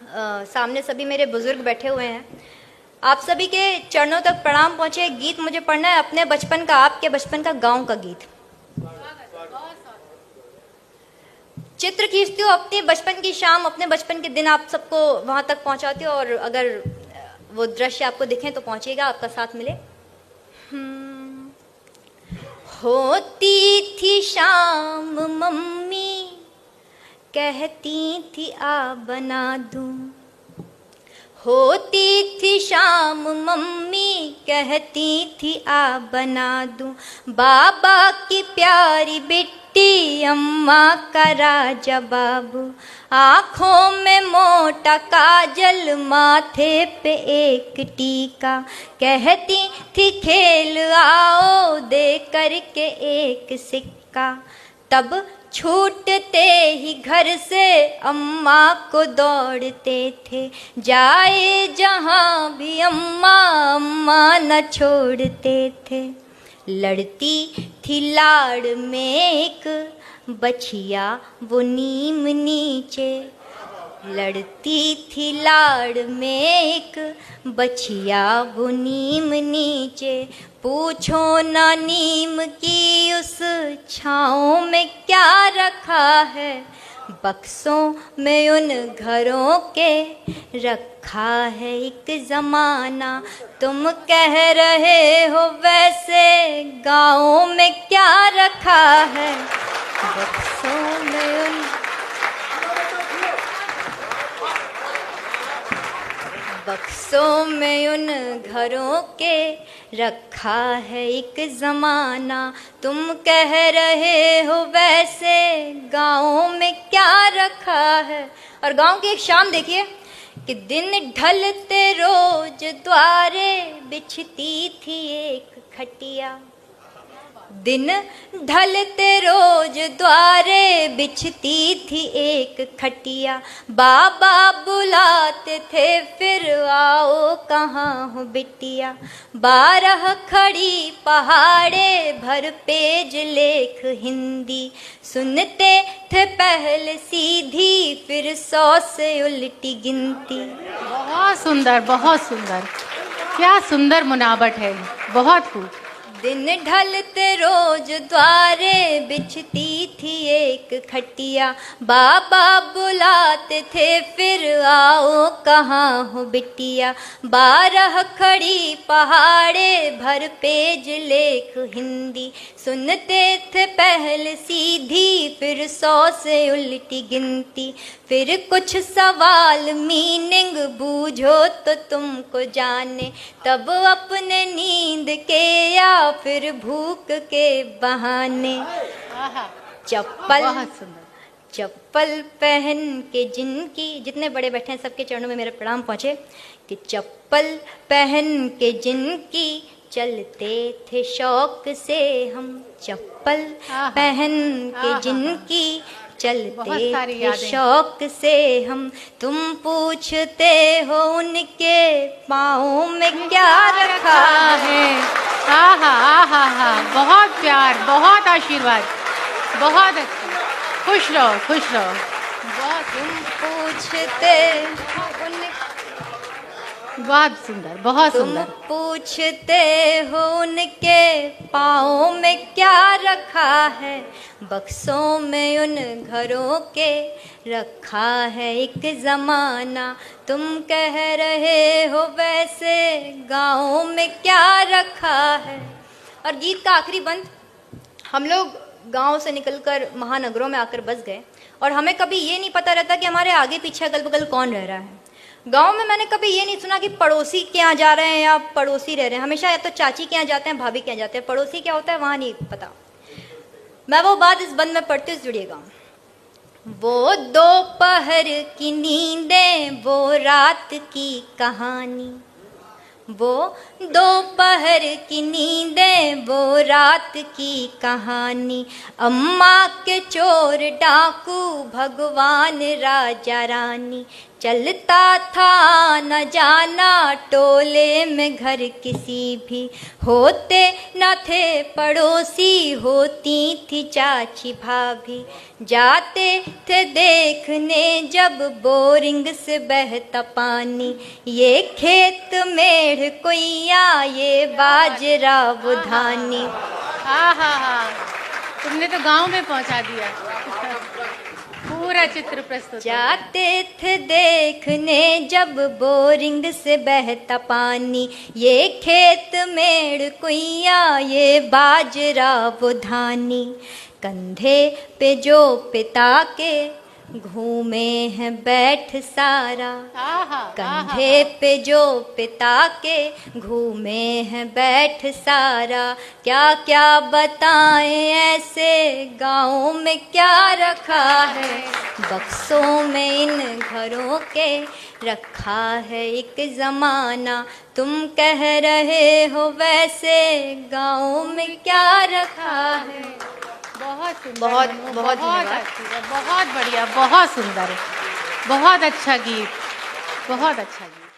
सामने सभी मेरे बुजुर्ग बैठे हुए हैं, आप सभी के चरणों तक प्रणाम पहुंचे। गीत मुझे पढ़ना है अपने बचपन का, आपके बचपन का, गांव का गीत। चित्र खींचती हूँ अपने बचपन की शाम, अपने बचपन के दिन आप सबको वहां तक पहुंचाती हूँ, और अगर वो दृश्य आपको दिखें तो पहुंचिएगा, आपका साथ मिले। होती थी शाम मम्मी कहती थी आ बना दूं, होती थी शाम मम्मी कहती थी आ बना दूं, बाबा की प्यारी बेटी अम्मा का राजा बाबू, आँखों में मोटा काजल माथे पे एक टीका, कहती थी खेल आओ दे करके एक सिक्का, तब छूटते ही घर से अम्मा को दौड़ते थे, जाए जहाँ भी अम्मा अम्मा न छोड़ते थे, लड़ती थी लाड़ में एक बछिया वो नीम नीचे, लड़ती थी लाड़ में एक बछिया वो नीम नीचे, पूछो ना नीम की उस छाँव में क्या रखा है, बक्सों में उन घरों के रखा है एक ज़माना, तुम कह रहे हो वैसे गाँव में क्या रखा है, बक्सों में उन बक्सों में उन घरों के रखा है एक ज़माना, तुम कह रहे हो वैसे गाँव में क्या रखा है। और गाँव की एक शाम देखिए कि दिन ढलते रोज द्वारे बिछती थी एक खटिया, दिन ढलते रोज द्वारे बिछती थी एक खटिया, बाबा बुलाते थे फिर आओ कहाँ हो बिटिया, 12 खड़ी पहाड़े भर पेज लेख हिंदी, सुनते थे पहले सीधी फिर 100 से उल्टी गिनती। बहुत सुंदर, बहुत सुंदर, क्या सुंदर मुनाबट है, बहुत खूब। दिन ढलते रोज द्वारे बिछती थी एक खटिया, बाबा बुलाते थे फिर आओ कहाँ हो बिटिया, 12 खड़ी पहाड़े भर पेज लेख हिंदी, सुनते थे पहले सीधी फिर 100 से उल्टी गिनती, फिर कुछ सवाल मीनिंग बूझो तो तुमको जाने, तब अपने नींद के या फिर भूख के बहाने, चप्पल पहन के जिनकी, जितने बड़े बैठे हैं सबके चरणों में मेरे प्रणाम पहुँचे, कि चप्पल पहन के जिनकी चलते थे शौक से हम, चप्पल पहन के जिनकी चलते थे शौक से हम, तुम पूछते हो उनके पाँव में क्या रखा है। आहा आहा आहा, बहुत प्यार, बहुत आशीर्वाद, बहुत अच्छा, खुश रहो खुश रहो। बहुत तुम पूछते बहुत सुंदर, बहुत सुंदर। तुम पूछते हो उनके पाँव में क्या रखा है, बक्सों में उन घरों के रखा है एक ज़माना, तुम कह रहे हो वैसे गाँव में क्या रखा है। और गीत का आखिरी बंद, हम लोग गांव से निकलकर महानगरों में आकर बस गए, और हमें कभी ये नहीं पता रहता कि हमारे आगे पीछे अगल बगल कौन रह रहा है। गांव में मैंने कभी ये नहीं सुना कि पड़ोसी के यहाँ जा रहे हैं या पड़ोसी रह रहे हैं, हमेशा या तो चाची के यहाँ जाते हैं, भाभी के यहाँ जाते हैं, पड़ोसी क्या होता है वहाँ नहीं पता। मैं वो बात इस बंद में पढ़ती हूँ, जुड़िएगा। वो दोपहर की नींदें, वो रात की कहानी, वो दोपहर की नींदें, वो रात की कहानी, अम्मा के चोर डाकू भगवान राजा रानी, चलता था न जाना टोले में घर किसी भी, होते न थे पड़ोसी होती थी चाची भाभी। जाते थे देखने जब बोरिंग से बहता पानी, ये खेत मेढ़ कोइया ये बाजरा वो धानी। हाँ हाँ हाँ, तुमने तो गांव में पहुंचा दिया, पूरा चित्र प्रस्तुत। जाते थे देखने जब बोरिंग से बहता पानी, ये खेत मेढ़ कुइया ये बाजरा वो धानी। कंधे पे जो पिता के घूमे हैं बैठ सारा, कंधे पे जो पिता के घूमे हैं बैठ सारा। क्या क्या बताएं ऐसे गाँव में क्या रखा है, बक्सों में इन घरों के रखा है एक ज़माना। तुम कह रहे हो वैसे गाँव में क्या रखा है। बहुत सुंदर, बहुत धन्यवाद। बहुत बढ़िया, बहुत सुंदर, बहुत अच्छा गीत, बहुत अच्छा गीत।